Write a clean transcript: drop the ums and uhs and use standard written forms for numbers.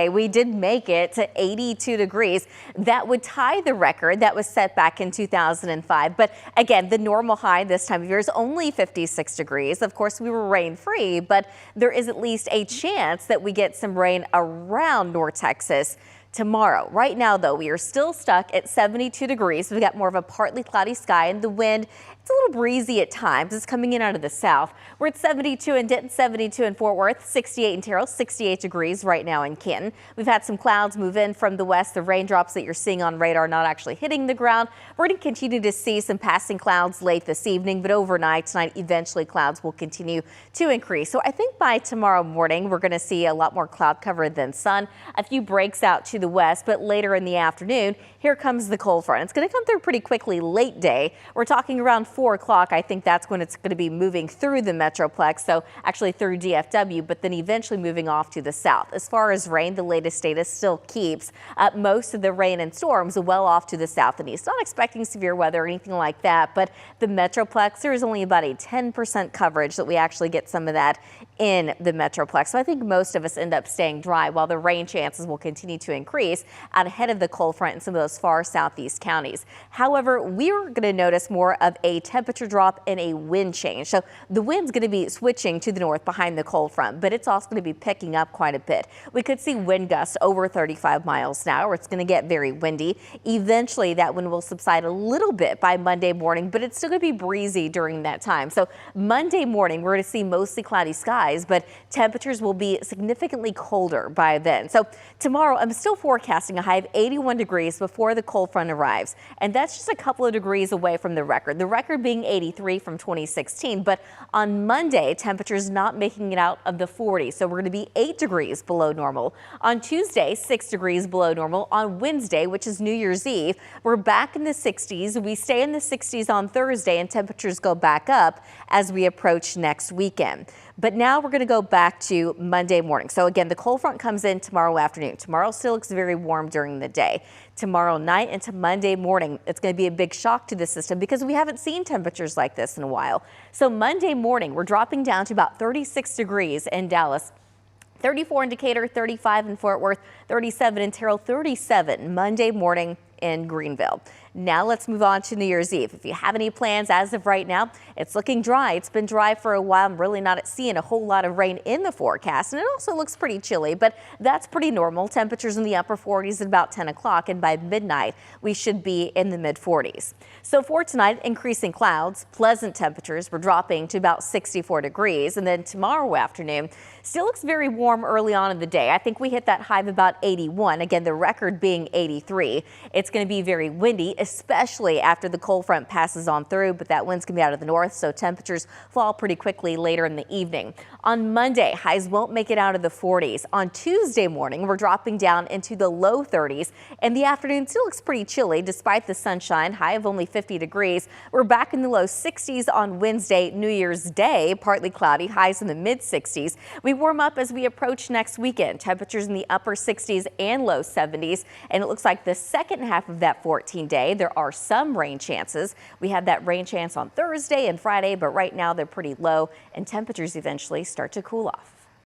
We did make it to 82 degrees. That would tie the record that was set back in 2005. But again, the normal high this time of year is only 56 degrees. Of course, we were rain free, but there is at least a chance that we get some rain around North Texas tomorrow. Right now, though, we are still stuck at 72 degrees. We've got more of a partly cloudy sky, and the wind, it's a little breezy at times. It's coming in out of the south. We're at 72 in Denton, 72 in Fort Worth, 68 in Terrell, 68 degrees right now in Canton. We've had some clouds move in from the west. The raindrops that you're seeing on radar not actually hitting the ground. We're going to continue to see some passing clouds late this evening, but overnight tonight, eventually clouds will continue to increase. So I think by tomorrow morning, we're going to see a lot more cloud cover than sun. A few breaks out to the west, but later in the afternoon, here comes the cold front. It's going to come through pretty quickly late day. We're talking around 4 o'clock. I think that's when it's going to be moving through the Metroplex, so actually through DFW, but then eventually moving off to the south. As far as rain, the latest data still keeps most of the rain and storms well off to the south and east. Not expecting severe weather or anything like that, but the Metroplex, there is only about a 10% coverage that we actually get some of that in the Metroplex. So I think most of us end up staying dry while the rain chances will continue to increase out ahead of the cold front in some of those far southeast counties. However, we're going to notice more of a temperature drop and a wind change. So the wind's going to be switching to the north behind the cold front, but it's also going to be picking up quite a bit. We could see wind gusts over 35 miles an hour. It's going to get very windy. Eventually, that wind will subside a little bit by Monday morning, but it's still going to be breezy during that time. So Monday morning, we're going to see mostly cloudy skies, but temperatures will be significantly colder by then. So tomorrow, I'm still forecasting a high of 81 degrees before the cold front arrives, and that's just a couple of degrees away from the record being 83 from 2016. But on Monday, temperatures not making it out of the 40s, so we're going to be 8 degrees below normal. On Tuesday, 6 degrees below normal. On Wednesday, which is New Year's Eve, we're back in the 60s. We stay in the 60s on Thursday, and temperatures go back up as we approach next weekend. But now we're going to go back to Monday morning. So again, the cold front comes in tomorrow afternoon. Tomorrow still looks very warm during the day. Tomorrow night into Monday morning, it's going to be a big shock to the system because we haven't seen temperatures like this in a while. So Monday morning, we're dropping down to about 36 degrees in Dallas. 34 in Decatur, 35 in Fort Worth, 37 in Terrell, 37 Monday morning in Greenville. Now let's move on to New Year's Eve. If you have any plans as of right now, it's looking dry. It's been dry for a while. I'm really not seeing a whole lot of rain in the forecast, and it also looks pretty chilly, but that's pretty normal. Temperatures in the upper 40s at about 10 o'clock, and by midnight, we should be in the mid 40s. So for tonight, increasing clouds, pleasant temperatures. We're dropping to about 64 degrees, and then tomorrow afternoon, still looks very warm early on in the day. I think we hit that high of about 81. Again, the record being 83. It's going to be very windy, especially after the cold front passes on through, but that wind's going to be out of the north, so temperatures fall pretty quickly later in the evening. On Monday, highs won't make it out of the 40s. On Tuesday morning, we're dropping down into the low 30s, and the afternoon still looks pretty chilly despite the sunshine, high of only 50 degrees. We're back in the low 60s on Wednesday, New Year's Day, partly cloudy, highs in the mid 60s. We warm up as we approach next weekend. Temperatures in the upper 60s and low 70s, and it looks like the second half of that 14-day, there are some rain chances. We have that rain chance on Thursday and Friday, but right now they're pretty low and temperatures eventually start to cool off.